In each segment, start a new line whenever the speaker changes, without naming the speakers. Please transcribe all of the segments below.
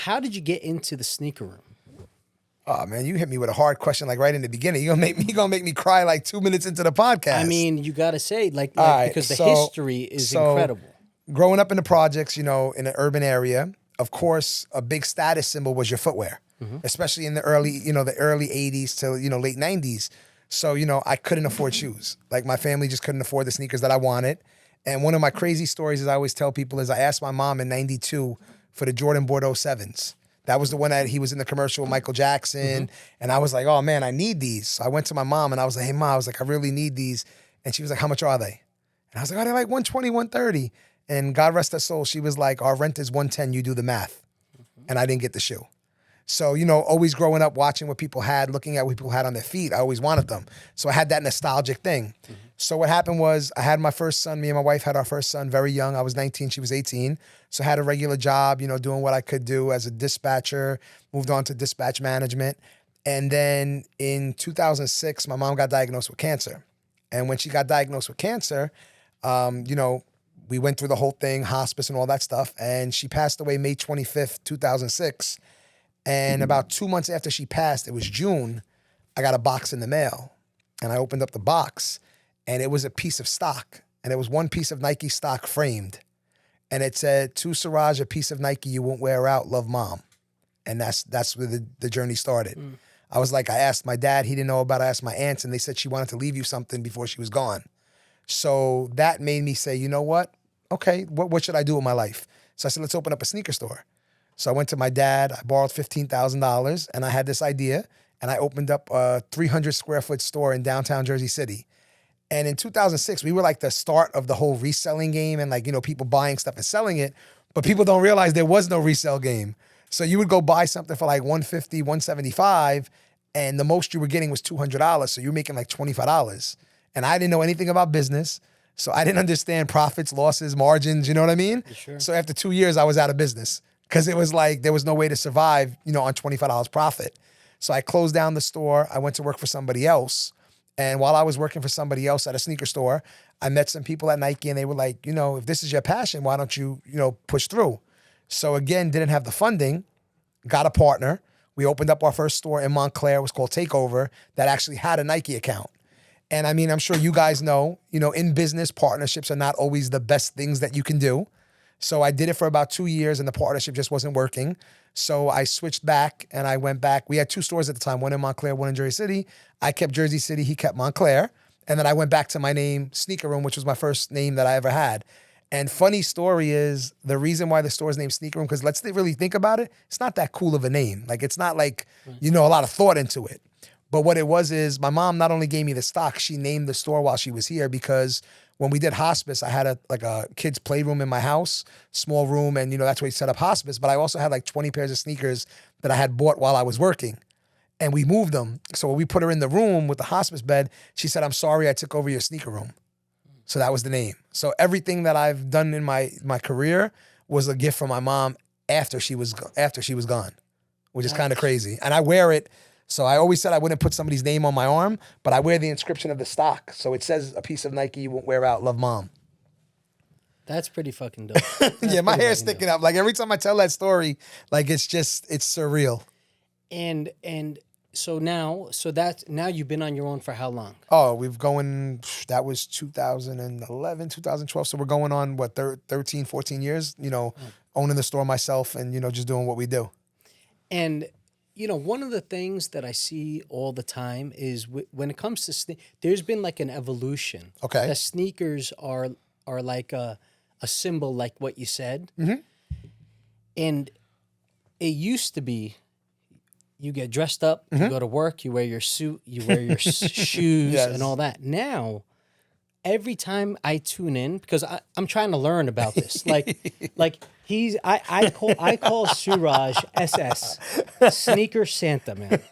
how did you get into the sneaker room?
Oh man, you hit me with a hard question like right in the beginning. You're gonna make me cry like 2 minutes into the podcast.
I mean, you got to say like
right,
because the history is incredible.
Growing up in the projects, in an urban area, of course, a big status symbol was your footwear, especially in the early 80s to late 90s. So, I couldn't afford shoes. Like my family just couldn't afford the sneakers that I wanted. And one of my crazy stories, as I always tell people, is I asked my mom in 92 for the Jordan Bordeaux 7s. That was the one that he was in the commercial with Michael Jackson. And I was like, oh man, I need these. So I went to my mom and I was like, hey mom, I was like, I really need these. And she was like, how much are they? And I was like, oh, they're like 120, 130. And God rest her soul, she was like, our rent is 110, you do the math. And I didn't get the shoe. So, always growing up, watching what people had, looking at what people had on their feet, I always wanted them. So I had that nostalgic thing. So what happened was I had my first son, me and my wife had our first son very young. I was 19, she was 18. So I had a regular job, doing what I could do as a dispatcher, moved on to dispatch management. And then in 2006, my mom got diagnosed with cancer. And when she got diagnosed with cancer, we went through the whole thing, hospice and all that stuff. And she passed away May 25th, 2006. And about 2 months after she passed, it was June, I got a box in the mail. And I opened up the box and it was a piece of stock. And it was one piece of Nike stock framed. And it said, to Suraj, a piece of Nike you won't wear out, love mom. And that's where the journey started. I was like, I asked my dad, he didn't know about it. I asked my aunts and they said she wanted to leave you something before she was gone. So that made me say, you know what? Okay, what should I do with my life? So I said, let's open up a sneaker store. So I went to my dad, I borrowed $15,000 and I had this idea and I opened up a 300 square foot store in downtown Jersey City. And in 2006, we were like the start of the whole reselling game and people buying stuff and selling it, but people don't realize there was no resale game. So you would go buy something for like $150, $175 and the most you were getting was $200. So you were making like $25. And I didn't know anything about business. So I didn't understand profits, losses, margins, you know what I mean?
Sure.
So after 2 years, I was out of business because it was like there was no way to survive, on $25 profit. So I closed down the store. I went to work for somebody else. And while I was working for somebody else at a sneaker store, I met some people at Nike and they were like, if this is your passion, why don't you, push through? So again, didn't have the funding, got a partner. We opened up our first store in Montclair. It was called Takeover that actually had a Nike account. And I mean, I'm sure you guys know, in business, partnerships are not always the best things that you can do. So I did it for about 2 years and the partnership just wasn't working. So I switched back and I went back. We had two stores at the time, one in Montclair, one in Jersey City. I kept Jersey City, he kept Montclair. And then I went back to my name, Sneaker Room, which was my first name that I ever had. And funny story is the reason why the store's named Sneaker Room, because let's really think about it. It's not that cool of a name. Like it's not like, a lot of thought into it. But what it was is my mom not only gave me the stock, she named the store while she was here because when we did hospice, I had a kid's playroom in my house, small room, and that's where we set up hospice. But I also had like 20 pairs of sneakers that I had bought while I was working. And we moved them. So when we put her in the room with the hospice bed, she said, I'm sorry I took over your sneaker room. So that was the name. So everything that I've done in my career was a gift from my mom after she was gone, which is kind of crazy. And I wear it. So I always said I wouldn't put somebody's name on my arm, but I wear the inscription of the stock. So it says a piece of Nike you won't wear out, love mom.
That's pretty fucking dope.
Yeah, my hair's sticking up. Like every time I tell that story, like it's surreal.
And so now you've been on your own for how long?
Oh, that was 2011, 2012. So we're going on, 13, 14 years, owning the store myself and, just doing what we do.
And, one of the things that I see all the time is when it comes to there's been like an evolution.
Okay.
The sneakers are like a symbol, like what you said.
Mm-hmm.
And it used to be, you get dressed up, you go to work, you wear your suit, you wear your shoes and all that. Now, every time I tune in, because I'm trying to learn about this, I call Suraj SS, Sneaker Santa, man.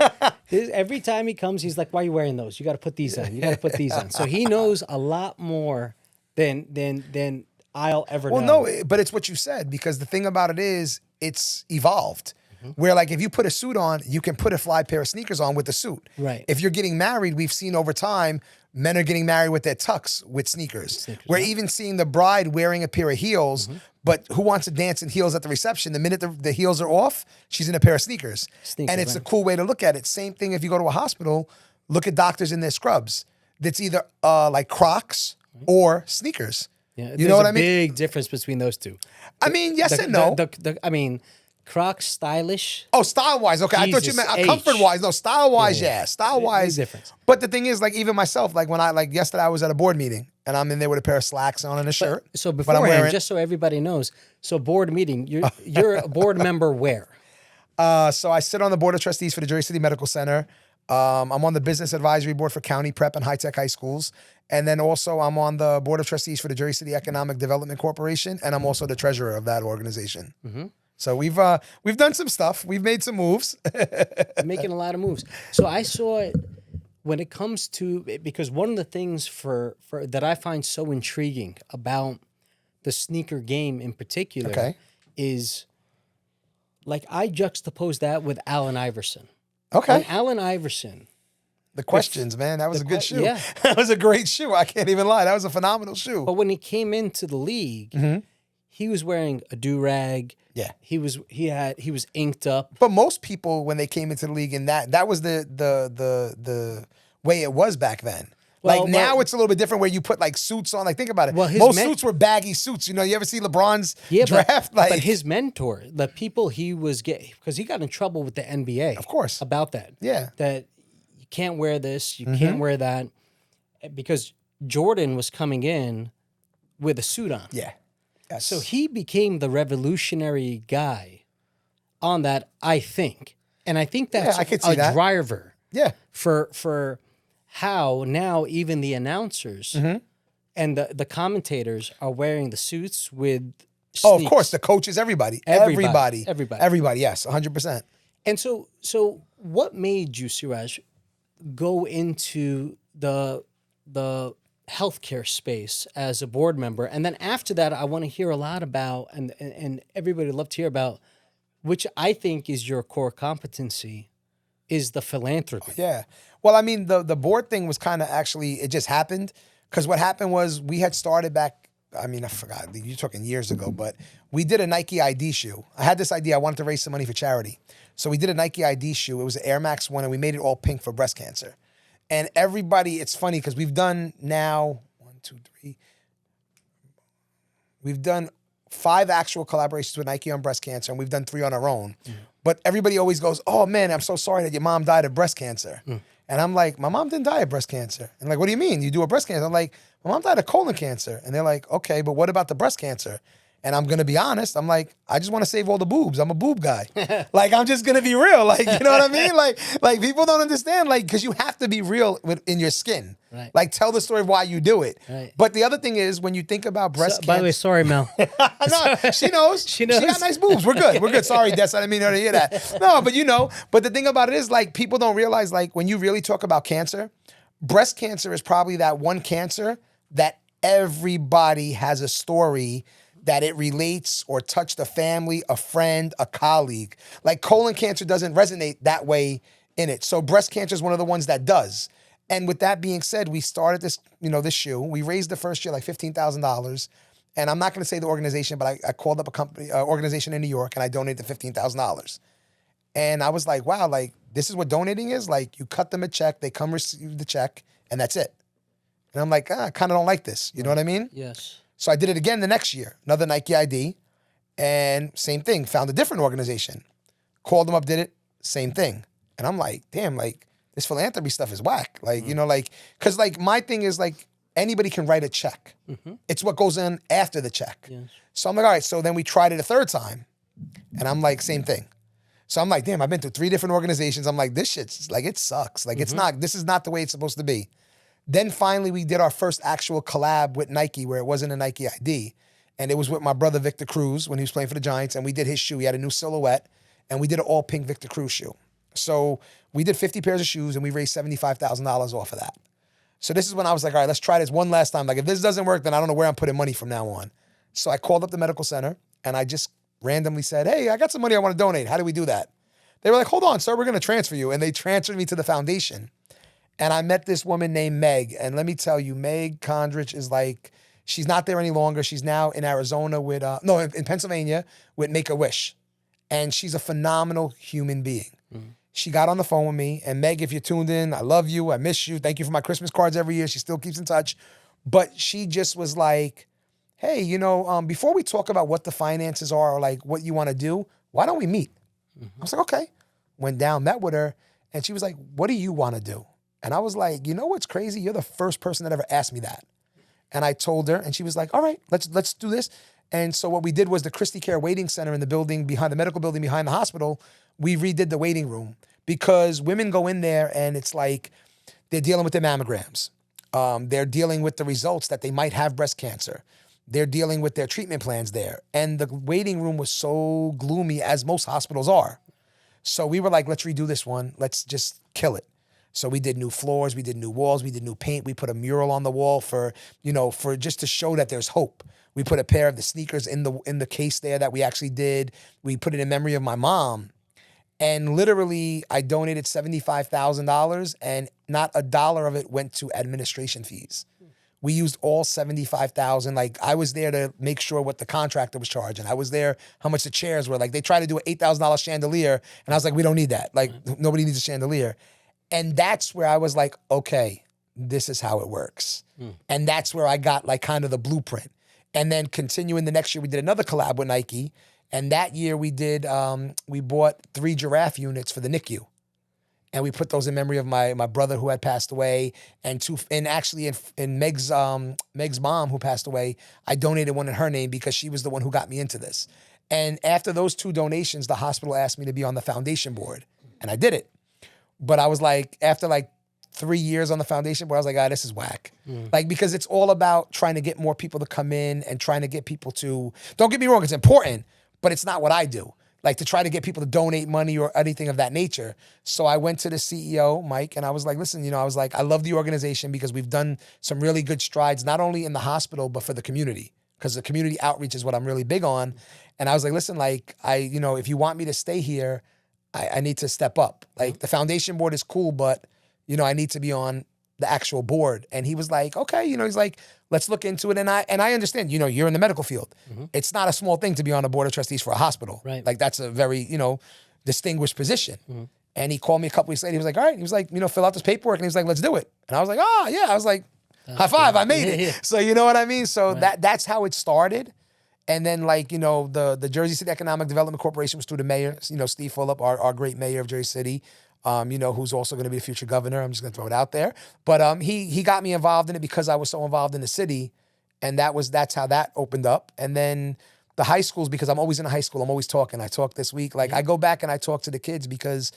Every time he comes, he's like, why are you wearing those? You got to put these on. You got to put these on. So he knows a lot more than I'll ever know.
Well, no, but it's what you said, because the thing about it is it's evolved. Where like if you put a suit on, you can put a fly pair of sneakers on with the suit.
Right.
If you're getting married, we've seen over time, men are getting married with their tux with sneakers. We're even seeing the bride wearing a pair of heels, But who wants to dance in heels at the reception? The minute the heels are off, she's in a pair of sneakers. And it's a cool way to look at it. Same thing if you go to a hospital, look at doctors in their scrubs. That's either like Crocs or sneakers.
Yeah,
you know what I mean?
Big difference between those two.
I mean, yes and no.
I mean, Crocs stylish.
Oh, style-wise, okay. I thought you meant comfort-wise. No, style-wise, yeah. Style-wise.
Big difference.
But the thing is, like, even myself, like, when yesterday I was at a board meeting, and I'm in there with a pair of slacks on and a shirt.
So beforehand, just so everybody knows, so board meeting, you're a board member where?
So I sit on the Board of Trustees for the Jersey City Medical Center. I'm on the Business Advisory Board for County Prep and High-Tech High Schools. And then also I'm on the Board of Trustees for the Jersey City Economic Development Corporation, and I'm also the treasurer of that organization. Mm-hmm. So we've done some stuff. We've made some moves.
Making a lot of moves. So I saw it when it comes to, because one of the things for that I find so intriguing about the sneaker game in particular is, like, I juxtapose that with Allen Iverson.
Okay.
And Allen Iverson.
The questions, man. That was a good shoe.
Yeah.
That was a great shoe. I can't even lie. That was a phenomenal shoe.
But when he came into the league, he was wearing a do-rag.
Yeah.
He was inked up.
But most people, when they came into the league, and that was the way it was back then. Like now it's a little bit different where you put like suits on. Like think about it. Most suits were baggy suits. You know, you ever see LeBron's draft?
But his mentor, the people he was getting, because he got in trouble with the NBA.
Of course.
About that.
Yeah.
That you can't wear this, you can't wear that. Because Jordan was coming in with a suit on.
Yeah. Yes.
So he became the revolutionary guy on that, I think. And I think that's a driver.
Yeah.
For how now even the announcers and the commentators are wearing the suits with sneaks.
Oh, of course, the coaches, everybody, yes, 100%.
And so what made you, Suraj, go into the healthcare space as a board member? And then after that, I want to hear a lot about, and everybody would love to hear about, which I think is your core competency, is the philanthropy.
Yeah. Well, I mean, the board thing was kind of actually, it just happened. Because what happened was we had started back, I mean, I forgot, you're talking years ago, but we did a Nike ID shoe. I had this idea. I wanted to raise some money for charity. So we did a Nike ID shoe. It was an Air Max 1, and we made it all pink for breast cancer. And everybody, it's funny because we've done now, 1, 2, 3, we've done 5 actual collaborations with Nike on breast cancer, and we've done 3 on our own. But everybody always goes, oh man, I'm so sorry that your mom died of breast cancer. And I'm like, my mom didn't die of breast cancer. And like, what do you mean? You do a breast cancer? I'm like, my mom died of colon cancer. And they're like, okay, but what about the breast cancer? And I'm going to be honest. I'm like, I just want to save all the boobs. I'm a boob guy. Like, I'm just going to be real. Like, you know what I mean? Like people don't understand, like, because you have to be real in your skin.
Right.
Like, tell the story of why you do it.
Right.
But the other thing is, when you think about breast cancer.
By the way, sorry, Mel.
No, she knows. She got nice boobs. We're good. We're good. Sorry, Des. I didn't mean her to hear that. No, but you know. But the thing about it is, like, people don't realize, like, when you really talk about cancer, breast cancer is probably that one cancer that everybody has a story that it relates or touched a family, a friend, a colleague. Like colon cancer doesn't resonate that way in it. So breast cancer is one of the ones that does. And with that being said, we started this, this shoe. We raised the first year like $15,000. And I'm not going to say the organization, but I called up a company, organization in New York, and I donated $15,000. And I was like, wow, like this is what donating is? Like you cut them a check, they come receive the check, and that's it. And I'm like, I kind of don't like this. You know what I mean?
Yes.
So I did it again the next year, another Nike ID, and same thing, found a different organization. Called them up, did it, same thing. And I'm like, damn, like this philanthropy stuff is whack. Like, because like my thing is like anybody can write a check. It's what goes in after the check. Yes. So I'm like, all right, so then we tried it a third time, and I'm like, same thing. So I'm like, damn, I've been through 3 different organizations. I'm like, this shit's like, it sucks. Like this is not the way it's supposed to be. Then finally, we did our first actual collab with Nike where it wasn't a Nike ID. And it was with my brother, Victor Cruz, when he was playing for the Giants. And we did his shoe. He had a new silhouette. And we did an all-pink Victor Cruz shoe. So we did 50 pairs of shoes, and we raised $75,000 off of that. So this is when I was like, all right, let's try this one last time. Like, if this doesn't work, then I don't know where I'm putting money from now on. So I called up the medical center, and I just randomly said, hey, I got some money I want to donate. How do we do that? They were like, hold on, sir, we're going to transfer you. And they transferred me to the foundation. And I met this woman named Meg. And let me tell you, Meg Condrich is like, She's not there any longer. She's now in Arizona with, in Pennsylvania with Make-A-Wish. And she's a phenomenal human being. She got on the phone with me, and Meg, if you're tuned in, I love you. I miss you. Thank you for my Christmas cards every year. She still keeps in touch. But she just was like, hey, before we talk about what the finances are or like what you want to do, why don't we meet? I was like, okay. Went down, met with her, and she was like, what do you want to do? And I was like, you know what's crazy? You're the first person that ever asked me that. And I told her, and she was like, all right, let's do this. And so what we did was the Christie Care Waiting Center in the building behind the medical building behind the hospital, we redid the waiting room because women go in there and it's like they're dealing with their mammograms. They're dealing with the results that they might have breast cancer. They're dealing with their treatment plans there. And the waiting room was so gloomy, as most hospitals are. So we were like, let's redo this one. Let's just kill it. So we did new floors, we did new walls, we did new paint. We put a mural on the wall for just to show that there's hope. We put a pair of the sneakers in the case there that we actually did. We put it in memory of my mom. And literally, I donated $75,000 and not a dollar of it went to administration fees. We used all $75,000. Like, I was there to make sure what the contractor was charging. I was there how much the chairs were. Like, they tried to do an $8,000 chandelier, and I was like, we don't need that. Like, nobody needs a chandelier. And that's where I was like, okay, this is how it works. And that's where I got like kind of the blueprint. And then continuing the next year, we did another collab with Nike. And that year we did, we bought 3 giraffe units for the NICU. And we put those in memory of my brother who had passed away, and actually in Meg's mom who passed away, I donated one in her name because she was the one who got me into this. And after those 2 donations, the hospital asked me to be on the foundation board, and I did it. But I was like, after like 3 years on the foundation board, I was like, this is whack. Like, because it's all about trying to get more people to come in and trying to get people to, don't get me wrong, it's important, but it's not what I do. Like, to try to get people to donate money or anything of that nature. So I went to the CEO, Mike, and I was like, listen, I was like, I love the organization because we've done some really good strides, not only in the hospital, but for the community, because the community outreach is what I'm really big on. And I was like, listen, like, if you want me to stay here, I need to step up. Like, the foundation board is cool, but, I need to be on the actual board. And he was like, okay, he's like, let's look into it. And I understand, you're in the medical field. It's not a small thing to be on a board of trustees for a hospital.
Right.
Like, that's a very, distinguished position. And he called me a couple weeks later. He was like, all right. He was like, fill out this paperwork. And he was like, let's do it. And I was like, oh, yeah. I was like, high five, I made it. Yeah. So, you know what I mean? So that's how it started. And then, like, the Jersey City Economic Development Corporation was through the mayor, Steve Fulop, our great mayor of Jersey City, who's also going to be the future governor. I'm just going to throw it out there. But he got me involved in it because I was so involved in the city. And that's how that opened up. And then the high schools, because I'm always in a high school, I'm always talking. I talked this week. Like, I go back and I talk to the kids because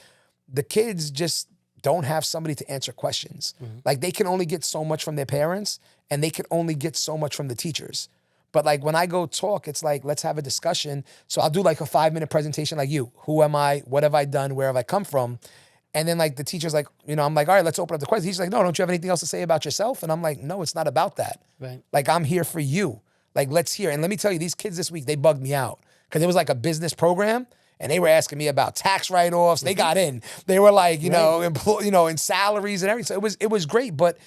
the kids just don't have somebody to answer questions. Like, they can only get so much from their parents, and they can only get so much from the teachers. But like, when I go talk, it's like, let's have a discussion. So I'll do like a 5-minute presentation like you. Who am I? What have I done? Where have I come from? And then like the teacher's like, I'm like, all right, let's open up the question. He's like, no, don't you have anything else to say about yourself? And I'm like, no, it's not about that.
Right.
Like, I'm here for you. Like, let's hear. And let me tell you, these kids this week, they bugged me out because it was like a business program. And they were asking me about tax write-offs. They got in. They were like, in salaries and everything. So it was great. But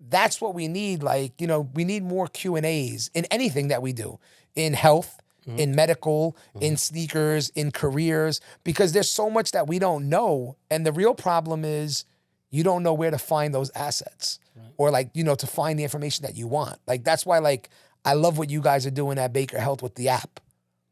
that's what we need. Like, we need more Q&As in anything that we do, in health, in medical, in sneakers, in careers, because there's so much that we don't know. And the real problem is you don't know where to find those assets or like, to find the information that you want. Like, that's why, like, I love what you guys are doing at Baker Health with the app.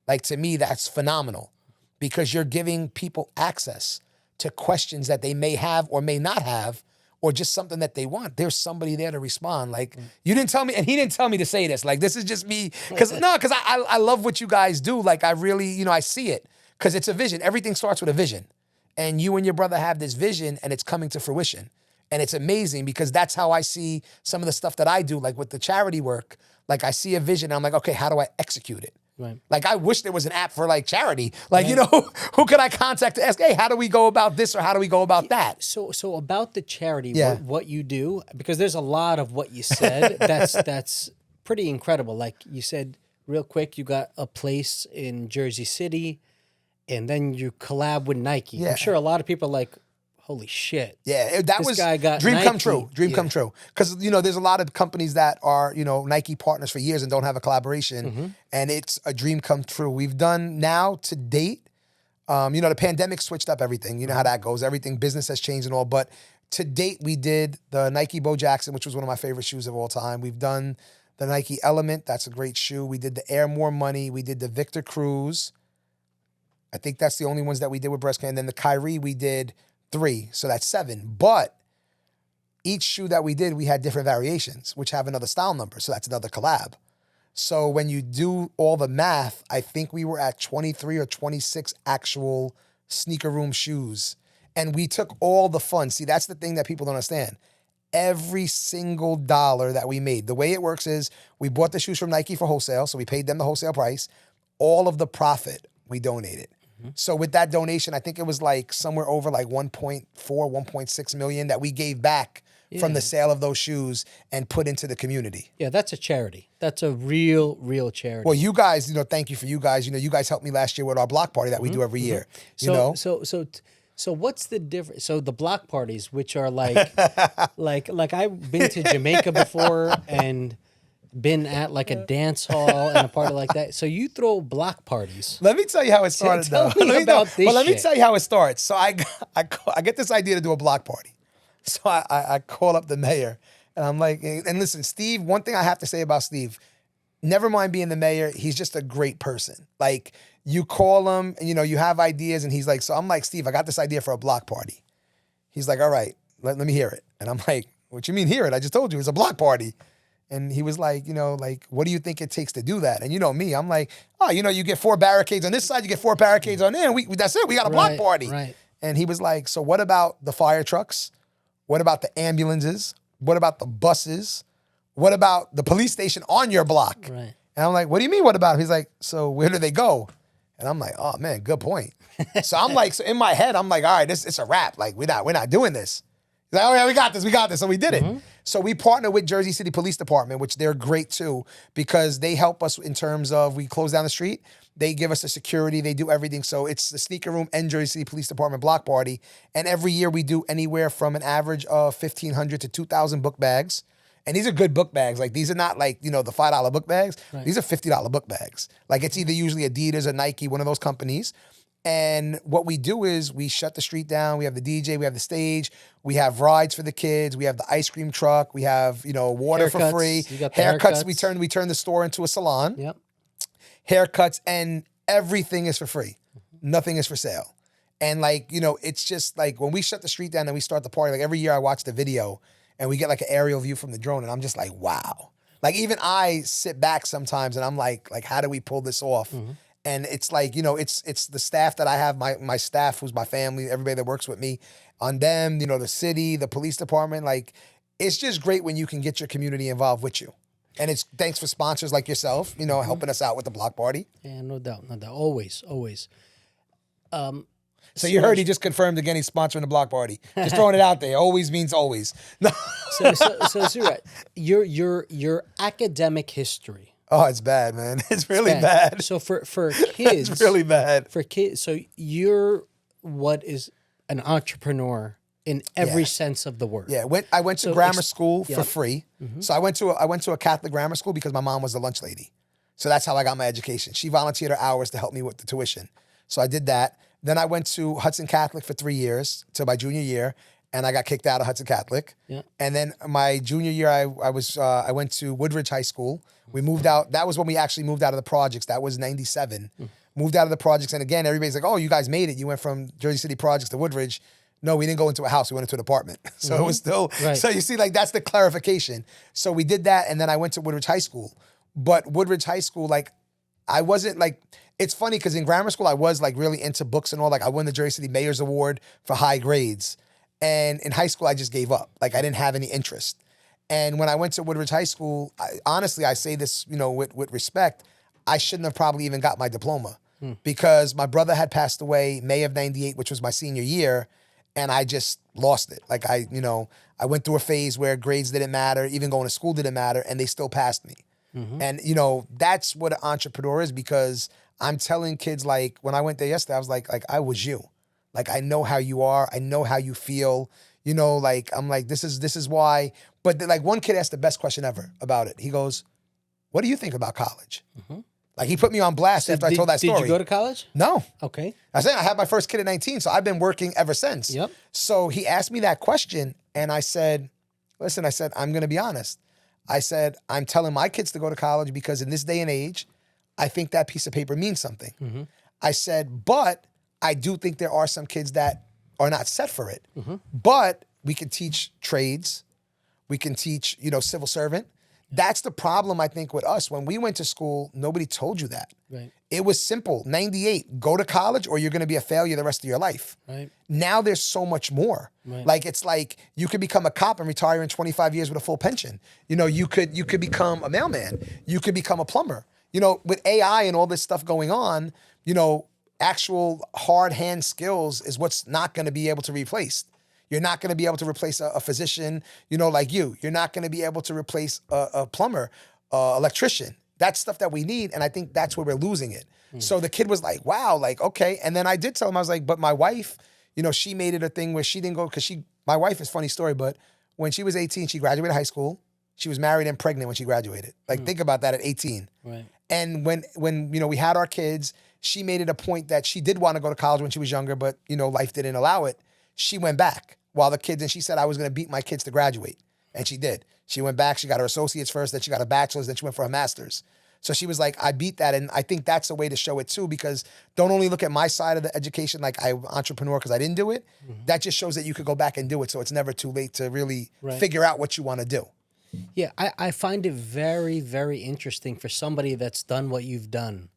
Like, to me, that's phenomenal because you're giving people access to questions that they may have or may not have, or just something that they want. There's somebody there to respond. Like, you didn't tell me, and he didn't tell me to say this. Like, this is just me. Because I love what you guys do. Like, I really, I see it. Because it's a vision. Everything starts with a vision. And you and your brother have this vision, and it's coming to fruition. And it's amazing because that's how I see some of the stuff that I do, like with the charity work. Like, I see a vision, and I'm like, okay, how do I execute it?
Right.
Like, I wish there was an app for like charity. Like, who could I contact to ask, hey, how do we go about this or how do we go about that?
So about the charity, what you do, because there's a lot of what you said that's pretty incredible. Like you said, real quick, you got a place in Jersey City, and then you collab with Nike. Yeah. I'm sure a lot of people are like, holy shit.
Yeah, that
This
was
guy got
dream come
Nike.
true. Dream come true. Because, there's a lot of companies that are, Nike partners for years and don't have a collaboration. And it's a dream come true. We've done now to date, the pandemic switched up everything. You know how that goes. Everything, business has changed and all. But to date, we did the Nike Bo Jackson, which was one of my favorite shoes of all time. We've done the Nike Element. That's a great shoe. We did the Air More Money. We did the Victor Cruz. I think that's the only ones that we did with breast cancer. And then the Kyrie, we did 3. So that's 7. But each shoe that we did, we had different variations, which have another style number. So that's another collab. So when you do all the math, I think we were at 23 or 26 actual sneaker room shoes. And we took all the fun. See, that's the thing that people don't understand. Every single dollar that we made, the way it works is we bought the shoes from Nike for wholesale. So we paid them the wholesale price. All of the profit we donated. So with that donation, I think it was like somewhere over like 1.4, 1.6 million that we gave back from the sale of those shoes and put into the community.
Yeah, that's a charity. That's a real charity.
Well, you guys, thank you for you guys. You guys helped me last year with our block party that we do every year.
So what's the difference? So the block parties, which are like, like I've been to Jamaica before and been at like a dance hall and a party like that. So you throw block parties.
Let me tell you how it started.
Tell me about this
Well, let me
shit.
tell you how it starts. So I get this idea to do a block party. So I call up the mayor and I'm like, and listen, Steve, one thing I have to say about Steve, never mind being the mayor, he's just a great person. Like you call him and you have ideas and he's like, so I'm like, Steve, I got this idea for a block party. He's like, all right, let me hear it. And I'm like, what you mean hear it? I just told you it's a block party. And he was like, what do you think it takes to do that? And you know me, I'm like, oh, you get 4 barricades on this side, you get 4 barricades on there, and that's it. We got a block party.
Right.
And he was like, so what about the fire trucks? What about the ambulances? What about the buses? What about the police station on your block?
Right.
And I'm like, what do you mean, what about? He's like, so where do they go? And I'm like, oh man, good point. So I'm like, so in my head, I'm like, all right, it's a wrap. Like we're not doing this. He's like, oh yeah, we got this. So we did it. So we partner with Jersey City Police Department, which they're great too, because they help us in terms of we close down the street. They give us the security. They do everything. So it's the Sneaker Room and Jersey City Police Department block party. And every year we do anywhere from an average of 1,500 to 2,000 book bags. And these are good book bags. Like these are not like, the $5 book bags. Right. These are $50 book bags. Like it's either usually Adidas or Nike, one of those companies. And what we do is we shut the street down. We have the DJ, we have the stage, we have rides for the kids, we have the ice cream truck, we have, water for free.
You got the
haircuts.
haircuts.
We turn the store into a salon.
Yep.
Haircuts, and everything is for free. Nothing is for sale. And it's just like when we shut the street down and we start the party, like every year I watch the video and we get like an aerial view from the drone and I'm just like, wow. Like even I sit back sometimes and I'm like how do we pull this off? And it's like, it's the staff that I have, my staff, who's my family, everybody that works with me, on them, the city, the police department. Like, it's just great when you can get your community involved with you. And it's thanks for sponsors like yourself, helping us out with the block party.
Yeah, no doubt. Always.
So you heard he just confirmed again he's sponsoring the block party. Just throwing it out there. Always means always. No.
So Suraj, your academic history.
Oh, it's bad, man. It's really bad.
So for kids,
it's really bad.
For kids, so you're what is an entrepreneur in every sense of the word.
Yeah, I went to grammar school for free. So I went to a Catholic grammar school because my mom was the lunch lady. So that's how I got my education. She volunteered her hours to help me with the tuition. So I did that. Then I went to Hudson Catholic for 3 years till my junior year, and I got kicked out of Hudson Catholic. Yeah. And then my junior year, I went to Woodridge High School. We moved out. That was when we actually moved out of the projects. That was 97. Moved out of the projects. And again, everybody's like, oh, you guys made it. You went from Jersey City projects to Woodridge. No, we didn't go into a house. We went into an apartment. So it was still, so you see, like, that's the clarification. So we did that. And then I went to Woodridge High School. But Woodridge High School, like, I wasn't like, it's funny because in grammar school, I was like really into books and all. Like, I won the Jersey City Mayor's Award for high grades. And in high school, I just gave up. Like, I didn't have any interest. And when I went to Woodridge High School, honestly, I say this, with respect, I shouldn't have probably even got my diploma because my brother had passed away May of 98, which was my senior year. And I just lost it. Like I went through a phase where grades didn't matter, even going to school didn't matter, and they still passed me. And, that's what an entrepreneur is, because I'm telling kids, like, when I went there yesterday, I was like, I was you. Like, I know how you are. I know how you feel. You know, like, I'm like, this is why. But like, one kid asked the best question ever about it. He goes, what do you think about college? Like, he put me on blast after I told that story.
Did you go to college?
No.
Okay.
I said, I had my first kid at 19, so I've been working ever since.
Yep.
So he asked me that question, and I said, listen, I said, I'm going to be honest. I said, I'm telling my kids to go to college because in this day and age, I think that piece of paper means something. I said, but I do think there are some kids that are not set for it. But we can teach trades. We can teach, civil servant. That's the problem, I think, with us. When we went to school, nobody told you that.
Right.
It was simple. 98, go to college or you're going to be a failure the rest of your life.
Right.
Now there's so much more.
Right.
Like, it's like you could become a cop and retire in 25 years with a full pension. You could become a mailman. You could become a plumber. With AI and all this stuff going on, actual hard hand skills is what's not going to be able to replace. You're not going to be able to replace a physician, like you. You're not going to be able to replace a plumber, electrician. That's stuff that we need, and I think that's where we're losing it. So the kid was like, wow, like, okay. And then I did tell him, I was like, but my wife, she made it a thing where she didn't go, because my wife is funny story, but when she was 18, she graduated high school. She was married and pregnant when she graduated. Like, think about that at 18.
Right.
And when we had our kids, she made it a point that she did want to go to college when she was younger, but, life didn't allow it. She went back while the kids, and she said, I was going to beat my kids to graduate. And she did. She went back, she got her associates first, then she got a bachelor's, then she went for her master's. So she was like, I beat that. And I think that's a way to show it too, because don't only look at my side of the education, like I'm an entrepreneur because I didn't do it. That just shows that you could go back and do it. So it's never too late to really figure out what you want to do.
Yeah, I find it very, very interesting for somebody that's done what you've done.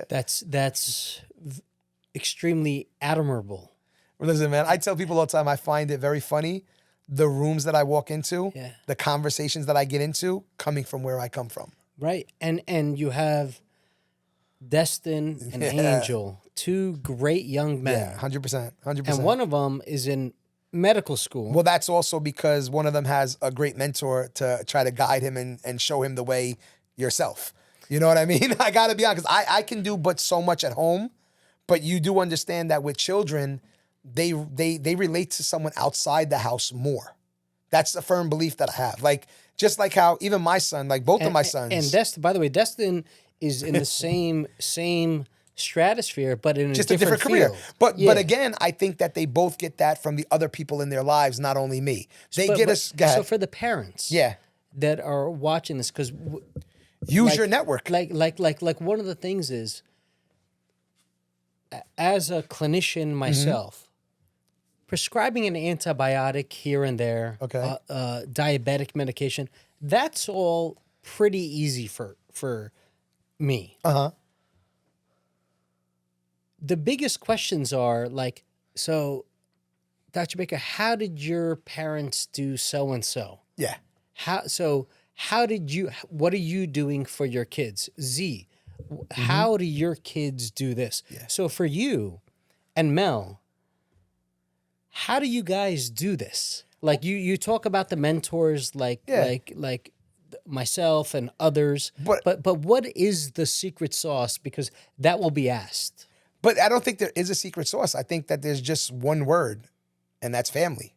That's extremely admirable.
Listen, man, I tell people all the time, I find it very funny, the rooms that I walk into, the conversations that I get into, coming from where I come from.
Right. And you have Destin and Angel, two great young men.
Yeah, 100%.
And one of them is in medical school.
Well, that's also because one of them has a great mentor to try to guide him and show him the way yourself. You know what I mean? I got to be honest, because I can do but so much at home, but you do understand that with children, they relate to someone outside the house more. That's a firm belief that I have. Like, just like how even my son, like both of my sons.
And Destin, by the way, Destin is in the same stratosphere, but in
just
a different
career.
field.
But again, I think that they both get that from the other people in their lives, not only me. They get us. Go ahead.
So for the parents, that are watching this, because
use your network.
Like one of the things is, as a clinician myself, prescribing an antibiotic here and there, diabetic medication, that's all pretty easy for me. The biggest questions are like, so, Dr. Baker, how did your parents do so and so?
Yeah.
What are you doing for your kids? Z, how do your kids do this?
Yeah.
So for you and Mel, how do you guys do this? Like you talk about the mentors, like myself and others, but what is the secret sauce? Because that will be asked.
But I don't think there is a secret sauce. I think that there's just one word, and that's family.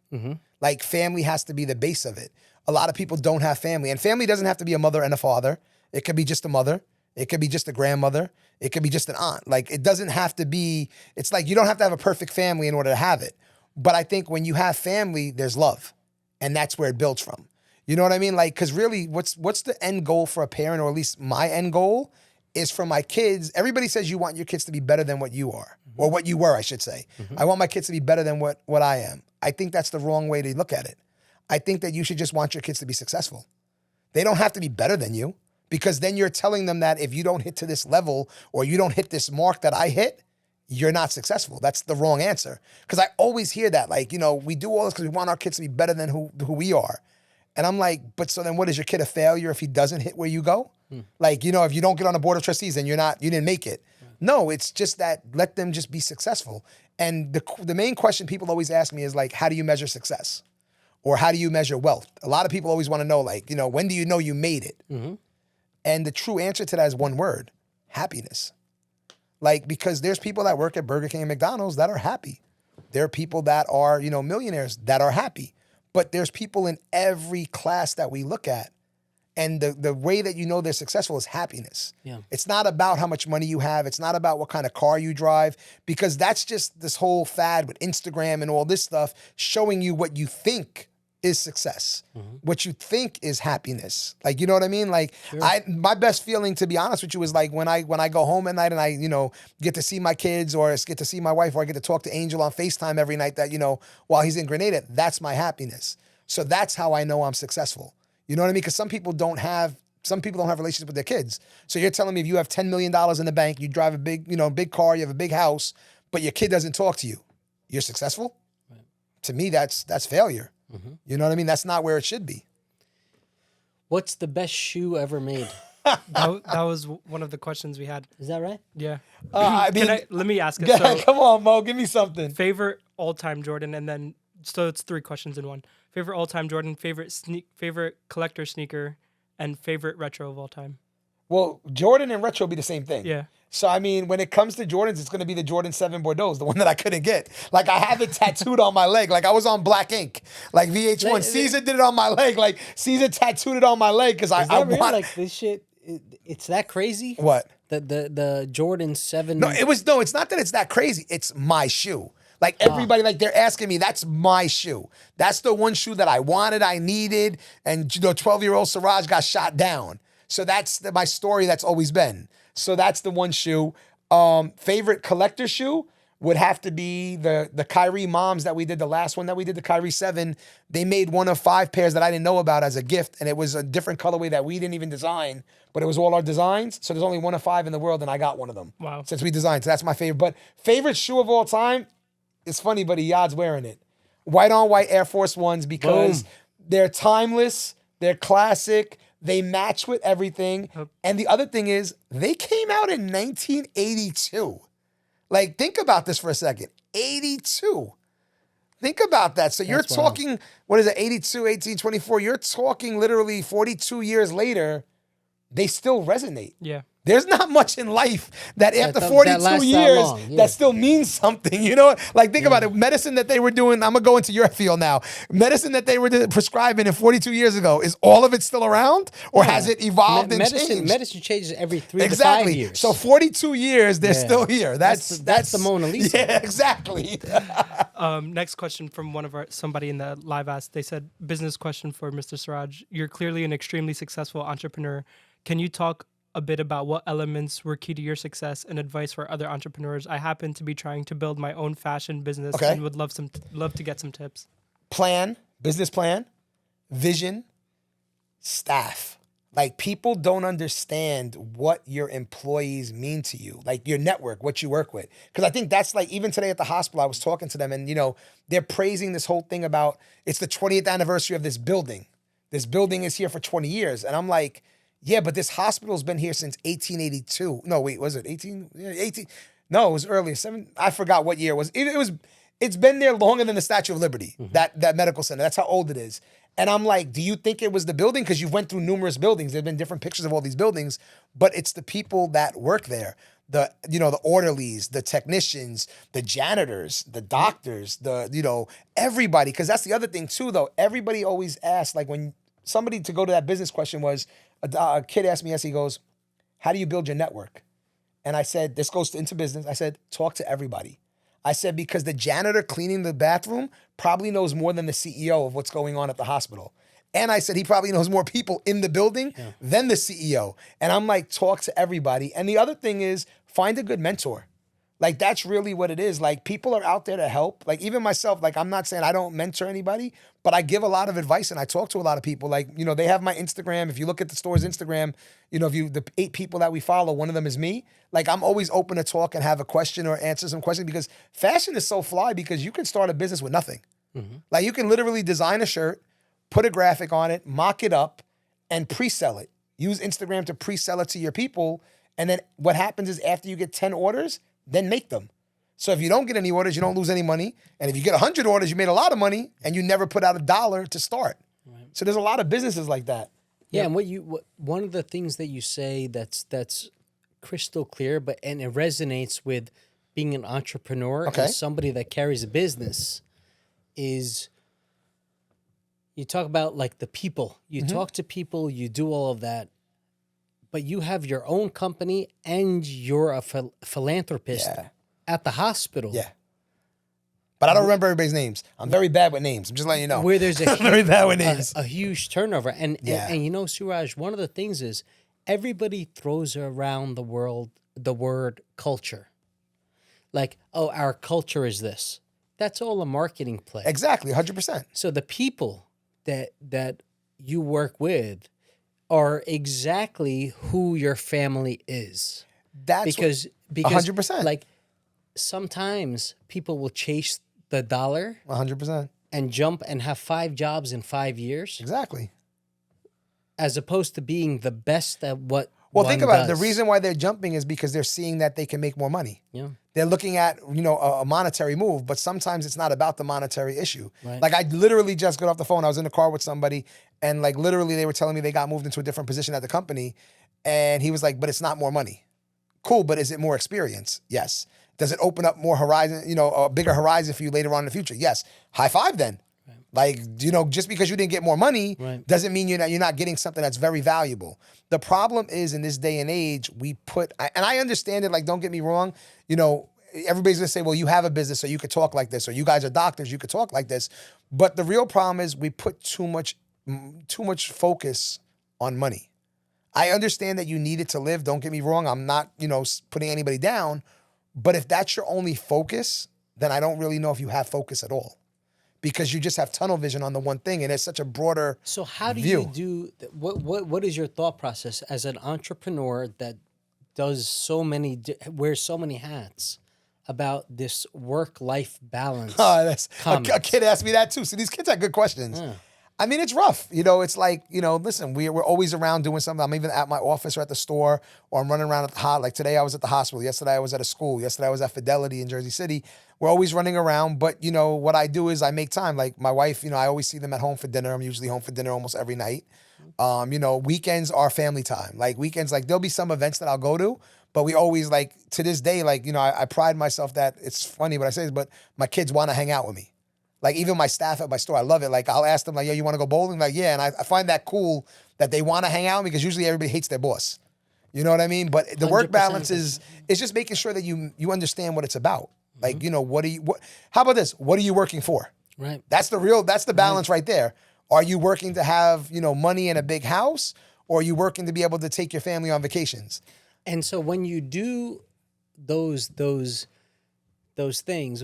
Like, family has to be the base of it. A lot of people don't have family, and family doesn't have to be a mother and a father. It could be just a mother. It could be just a grandmother. It could be just an aunt. Like, it doesn't have to be, it's like you don't have to have a perfect family in order to have it. But I think when you have family, there's love, and that's where it builds from. You know what I mean? Like, because really, what's the end goal for a parent, or at least my end goal, is for my kids. Everybody says you want your kids to be better than what you are, or what you were, I should say. I want my kids to be better than what I am. I think that's the wrong way to look at it. I think that you should just want your kids to be successful. They don't have to be better than you, because then you're telling them that if you don't hit to this level, or you don't hit this mark that I hit, you're not successful. That's the wrong answer. Because I always hear that, like, we do all this because we want our kids to be better than who we are. And I'm like, but so then what, is your kid a failure if he doesn't hit where you go? Like, if you don't get on the board of trustees, then you didn't make it. No, it's just that let them just be successful. And the main question people always ask me is like, how do you measure success? Or how do you measure wealth? A lot of people always want to know, like, when do you know you made it? And the true answer to that is one word: happiness. Like, because there's people that work at Burger King and McDonald's that are happy. There are people that are, millionaires that are happy. But there's people in every class that we look at. And the way that you know they're successful is happiness.
Yeah.
It's not about how much money you have. It's not about what kind of car you drive, because that's just this whole fad with Instagram and all this stuff showing you what you think is success, what you think is happiness. Like, you know what I mean? Like,
Sure.
My best feeling, to be honest with you, is like when I go home at night and I, get to see my kids or get to see my wife, or I get to talk to Angel on FaceTime every night that, while he's in Grenada. That's my happiness. So that's how I know I'm successful. You know what I mean? Because some people don't have relationships with their kids. So you're telling me if you have $10 million in the bank, you drive a big car, you have a big house, but your kid doesn't talk to you, you're successful? Right. To me, that's failure. Mm-hmm. You know what I mean? That's not where it should be.
What's the best shoe ever made?
that was one of the questions we had.
Is that right?
Yeah.
Let
me ask it.
So, come on, Mo, give me something.
Favorite all-time Jordan, and then so it's 3 questions in one. Favorite all-time Jordan, favorite collector sneaker, and favorite retro of all time.
Well, Jordan and retro be the same thing.
Yeah.
So, I mean, when it comes to Jordans, it's going to be the Jordan 7 Bordeaux, the one that I couldn't get. Like, I have it tattooed on my leg. Like, I was on Black Ink. Like, VH1. Caesar did it on my leg. Like, Caesar tattooed it on my leg because I
want... Like, this shit, it's that crazy?
What?
The Jordan 7...
No, it's not that it's that crazy. It's my shoe. Like, everybody, like, they're asking me, that's my shoe. That's the one shoe that I wanted, I needed, and, 12-year-old Suraj got shot down. So that's my story that's always been. So that's the one shoe. Favorite collector shoe would have to be the Kyrie Moms that we did, the last one that we did, the Kyrie 7. They made one of 5 pairs that I didn't know about as a gift, and it was a different colorway that we didn't even design, but it was all our designs. So there's only one of 5 in the world, and I got one of them.
Wow.
Since we designed. So that's my favorite. But favorite shoe of all time, it's funny, but Iyad's wearing it. White on white Air Force Ones, because they're timeless, they're classic, they match with everything. And the other thing is, they came out in 1982. Like, think about this for a second. 82. Think about that. So you're talking, what is it, 82, 18, 24? You're talking literally 42 years later, they still resonate.
Yeah.
There's not much in life that after 42 years that still means something, Like, think about it. Medicine that they were doing, I'm going to go into your field now. Medicine that they were prescribing 42 years ago, is all of it still around? Or has it evolved and changed?
Medicine changes every 3 to 5 years.
So 42 years, they're still here. That's
the Mona Lisa.
Yeah, exactly.
Next question from somebody in the live asked. They said, business question for Mr. Suraj. You're clearly an extremely successful entrepreneur. Can you talk a bit about what elements were key to your success and advice for other entrepreneurs? I happen to be trying to build my own fashion business and would love to get some tips.
Business plan, vision, staff. Like, people don't understand what your employees mean to you, like your network, what you work with. Because I think that's like, even today at the hospital, I was talking to them and, they're praising this whole thing about it's the 20th anniversary of this building. This building is here for 20 years. And I'm like, yeah, but this hospital's been here since 1882. No, wait, was it 18? Yeah, 18. No, it was earlier. I forgot what year it was. It's been there longer than the Statue of Liberty, that medical center. That's how old it is. And I'm like, do you think it was the building? Because you've went through numerous buildings. There have been different pictures of all these buildings, but it's the people that work there. The orderlies, the technicians, the janitors, the doctors, everybody. Because that's the other thing too, though. Everybody always asks, like, when somebody, to go to that business question, was a kid asked me, he goes, how do you build your network? And I said, this goes into business. I said, talk to everybody. I said, because the janitor cleaning the bathroom probably knows more than the CEO of what's going on at the hospital. And I said, he probably knows more people in the building than the CEO. And I'm like, talk to everybody. And the other thing is, find a good mentor. Like, that's really what it is. Like, people are out there to help. Like, even myself, like, I'm not saying I don't mentor anybody, but I give a lot of advice and I talk to a lot of people. Like, they have my Instagram. If you look at the store's Instagram, the 8 people that we follow, one of them is me. Like, I'm always open to talk and have a question or answer some questions, because fashion is so fly, because you can start a business with nothing. Mm-hmm. Like, you can literally design a shirt, put a graphic on it, mock it up, and pre-sell it. Use Instagram to pre-sell it to your people. And then what happens is, after you get 10 orders, then make them. So if you don't get any orders, you don't lose any money. And if you get 100 orders, you made a lot of money, and you never put out $1 to start. Right. So there's a lot of businesses like that.
Yeah, and one of the things that you say that's crystal clear, and it resonates with being an entrepreneur
Okay.
and somebody that carries a business. Is you talk about like the people, you talk to people, you do all of that, but you have your own company and you're a philanthropist
Yeah.
at the hospital.
Yeah. But I don't remember everybody's names. I'm very bad with names. I'm just letting you know.
Where there's
I'm very bad with names.
a huge turnover. And,
Yeah.
and you know, Suraj, one of the things is everybody throws around the word culture. Like, oh, our culture is this. That's all a marketing play.
Exactly, 100%.
So the people that you work with are exactly who your family is.
That's
Because
100%.
like sometimes people will chase the dollar
100%.
and jump and have 5 jobs in 5 years,
Exactly.
as opposed to being the best at what.
Well,
one
think about it.
does.
The reason why they're jumping is because they're seeing that they can make more money.
Yeah.
They're looking at, a monetary move, but sometimes it's not about the monetary issue.
Right.
Like I literally just got off the phone. I was in the car with somebody and like literally they were telling me they got moved into a different position at the company. And he was like, but it's not more money. Cool, but is it more experience? Yes. Does it open up more horizon, a bigger horizon for you later on in the future? Yes. High five then. Like, just because you didn't get more money doesn't mean you're not getting something that's very valuable. The problem is in this day and age, and I understand it, like, don't get me wrong, everybody's gonna say, well, you have a business, so you could talk like this, or you guys are doctors, you could talk like this. But the real problem is we put too much focus on money. I understand that you need it to live, don't get me wrong, I'm not, putting anybody down, but if that's your only focus, then I don't really know if you have focus at all. Because you just have tunnel vision on the one thing, and it's such a broader
So how do
view.
you do what is your thought process as an entrepreneur that does wears so many hats about this work-life balance?
A kid asked me that too. So these kids have good questions.
Yeah.
I mean, it's rough. It's like, listen, we're always around doing something. I'm even at my office or at the store, or I'm running around at the like today I was at the hospital. Yesterday I was at a school. Yesterday I was at Fidelity in Jersey City. We're always running around, but what I do is I make time. Like my wife, I always see them at home for dinner. I'm usually home for dinner almost every night. Weekends are family time. Like weekends, like there'll be some events that I'll go to, but we always like to this day, like, I pride myself that it's funny what I say, but my kids want to hang out with me. Like even my staff at my store, I love it. Like I'll ask them like, yeah, you want to go bowling? Like, yeah. And I find that cool that they want to hang out with me because usually everybody hates their boss. You know what I mean? But the work
100%.
balance is just making sure that you understand what it's about. Like, how about this? What are you working for?
Right.
That's the balance right there. Are you working to have, money in a big house, or are you working to be able to take your family on vacations?
And so when you do those things,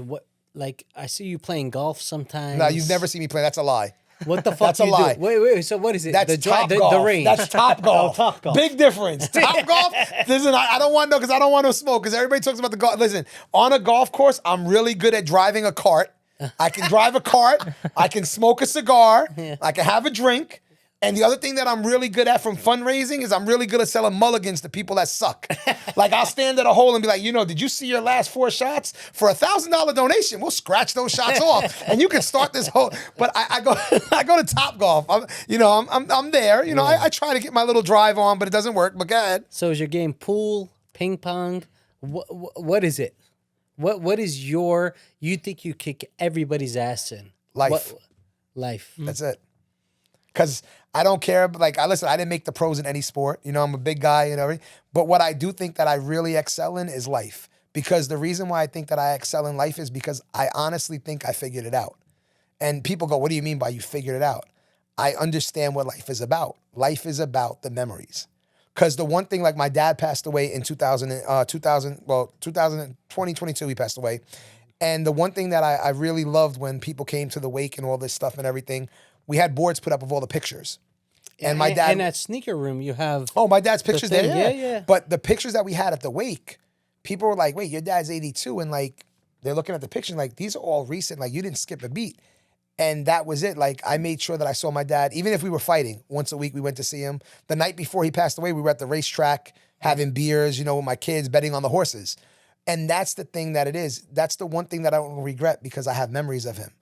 like I see you playing golf sometimes.
No, you've never seen me play. That's a lie.
What the fuck
That's a
you
lie.
do? Wait. So what is it?
That's top golf.
The range.
That's top golf.
Top golf.
Big difference. Top golf. Listen, I don't want because I don't want to smoke because everybody talks about the golf. Listen, on a golf course, I'm really good at driving a cart. I can drive a cart. I can smoke a cigar. I can have a drink. And the other thing that I'm really good at from fundraising is I'm really good at selling mulligans to people that suck. Like I'll stand at a hole and be like, did you see your last 4 shots? For $1,000 donation, we'll scratch those shots off, and you can start this whole. But I go to Top Golf. I'm there. I try to get my little drive on, but it doesn't work. But go ahead.
So is your game pool, ping pong? What is it? What is you think you kick everybody's ass in?
Life.
Life.
That's it. Because I don't care. Like, I didn't make the pros in any sport. I'm a big guy and everything. But what I do think that I really excel in is life. Because the reason why I think that I excel in life is because I honestly think I figured it out. And people go, what do you mean by you figured it out? I understand what life is about. Life is about the memories. Because the one thing, like my dad passed away in 2022, he passed away. And the one thing that I really loved when people came to the wake and all this stuff and everything, we had boards put up of all the pictures. And my dad...
in that sneaker room, you have...
Oh, my dad's pictures there?
Yeah.
But the pictures that we had at the wake, people were like, wait, your dad's 82. And like, they're looking at the picture like, these are all recent. Like, you didn't skip a beat. And that was it. Like, I made sure that I saw my dad, even if we were fighting, once a week we went to see him. The night before he passed away, we were at the racetrack having beers, with my kids, betting on the horses. And that's the thing that it is. That's the one thing that I don't regret because I have memories of him.